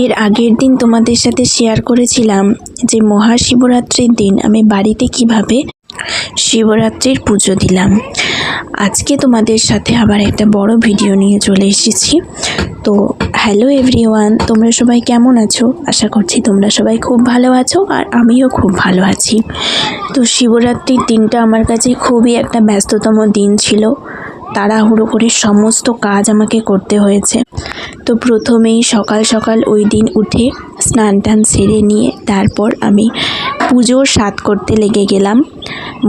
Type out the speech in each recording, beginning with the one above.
এর আগের দিন তোমাদের সাথে শেয়ার করেছিলাম যে মহাশিবরাত্রির দিন আমি বাড়িতে কিভাবে শিবরাত্রির পুজো দিলাম। আজকে তোমাদের সাথে আবার একটা বড় ভিডিও নিয়ে চলে এসেছি। তো হ্যালো এভরিওয়ান, তোমরা সবাই কেমন আছো? আশা করছি তোমরা সবাই খুব ভালো আছো আর আমিও খুব ভালো আছি। তো শিবরাত্রির দিনটা আমার কাছে খুবই একটা ব্যস্ততম দিন ছিল। তাড়াহুড়ো করে সমস্ত কাজ আমাকে করতে হয়েছে। তো প্রথমেই সকাল সকাল ওই দিন উঠে স্নান টান সেরে নিয়ে তারপর আমি পুজোর স্বাদ করতে লেগে গেলাম।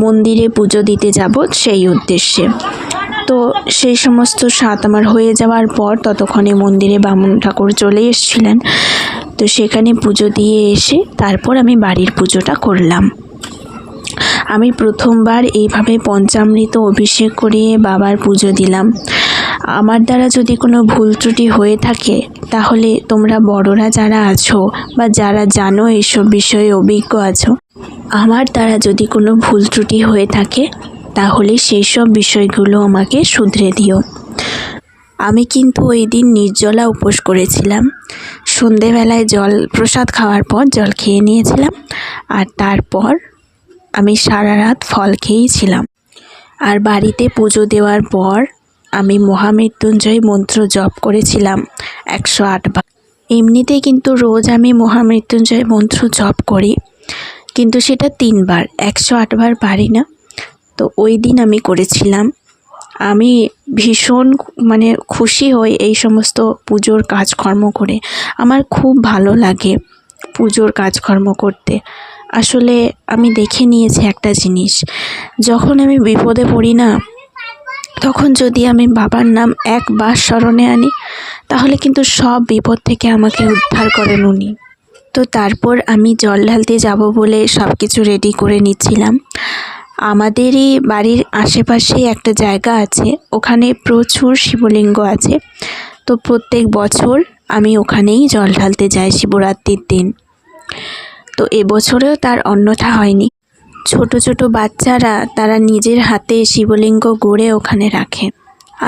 মন্দিরে পুজো দিতে যাব সেই উদ্দেশ্যে। তো সেই সমস্ত স্বাদ আমার হয়ে যাওয়ার পর ততক্ষণে মন্দিরে বামুন ঠাকুর চলে এসেছিলেন। তো সেখানে পুজো দিয়ে এসে তারপর আমি বাড়ির পুজোটা করলাম। আমি প্রথমবার এইভাবে পঞ্চামৃত অভিষেক করে বাবার পুজো দিলাম। আমার দ্বারা যদি কোনো ভুল ত্রুটি হয়ে থাকে তাহলে তোমরা বড়রা যারা আছো বা যারা জানো এইসব বিষয়ে অভিজ্ঞ আছো, আমার দ্বারা যদি কোনো ভুল ত্রুটি হয়ে থাকে তাহলে সেই সব বিষয়গুলো আমাকে শুধরে দিও। আমি কিন্তু ওই দিন নির্জলা উপোস করেছিলাম। সন্ধেবেলায় জল প্রসাদ খাওয়ার পর জল খেয়ে নিয়েছিলাম আর তারপর আমি সারা রাত ফল খেয়েছিলাম। আর বাড়িতে পুজো দেওয়ার পর আমি মহামৃত্যুঞ্জয় মন্ত্র জপ করেছিলাম 108 বার। এমনিতে কিন্তু রোজ আমি মহামৃত্যুঞ্জয় মন্ত্র জপ করি, কিন্তু সেটা 3 বার, 108 বার পারি না। তো ওই দিন আমি করেছিলাম। আমি ভীষণ খুশি হই এই সমস্ত পুজোর কাজকর্ম করে। আমার খুব ভালো লাগে পুজোর কাজকর্ম করতে। আসলে আমি দেখে নিয়েছি একটা জিনিস, যখন আমি বিপদে পড়ি না, তখন যদি আমি বাবার নাম একবার স্মরণে আনি তাহলে কিন্তু সব বিপদ থেকে আমাকে উদ্ধার করেন উনি। তো তারপর আমি জল ঢালতে যাব বলে সব কিছু রেডি করে নিচ্ছিলাম। আমাদেরই বাড়ির আশেপাশে একটা জায়গা আছে, ওখানে প্রচুর শিবলিঙ্গ আছে। তো প্রত্যেক বছর আমি ওখানেই জল ঢালতে যাই শিবরাত্রির দিন। তো এবছরেও তার অন্যথা হয়নি। ছোট ছোট বাচ্চারা তারা নিজের হাতে শিবলিঙ্গ গড়ে ওখানে রাখে।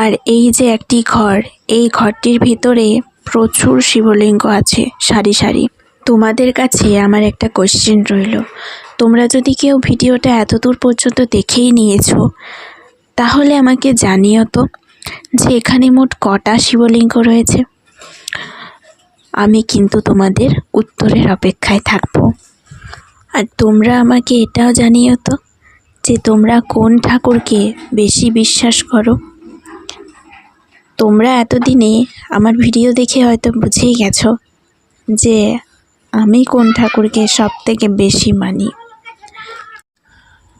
আর এই যে একটি ঘর, এই ঘরটির ভিতরে প্রচুর শিবলিঙ্গ আছে সারি সারি। তোমাদের কাছে আমার একটা কোশ্চেন রইল, তোমরা যদি কেউ ভিডিওটা এতদূর পর্যন্ত দেখেই নিয়েছো তাহলে আমাকে জানিও তো যে এখানে মোট কটা শিবলিঙ্গ রয়েছে। আমি কিন্তু তোমাদের উত্তরের অপেক্ষায় থাকবো। আর তোমরা আমাকে এটাও জানিও তো যে তোমরা কোন ঠাকুরকে বেশি বিশ্বাস করো। তোমরা এতদিনে আমার ভিডিও দেখে হয়তো বুঝেই গেছো যে আমি কোন ঠাকুরকে সবথেকে বেশি মানি।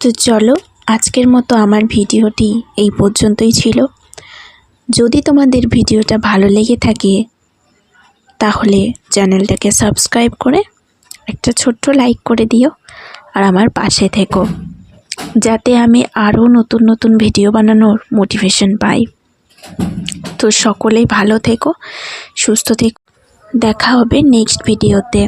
তো চলো, আজকের মতো আমার ভিডিওটি এই পর্যন্তই ছিল। যদি তোমাদের ভিডিওটা ভালো লেগে থাকে তাহলে চ্যানেলটাকে সাবস্ক্রাইব করে একটা ছোট্ট লাইক করে দিও আর আমার পাশে থেকো, যাতে আমি আরও নতুন নতুন ভিডিও বানানোর মোটিভেশন পাই। তো সকলেই ভালো থেকো, সুস্থ থেকো। দেখা হবে নেক্সট ভিডিওতে।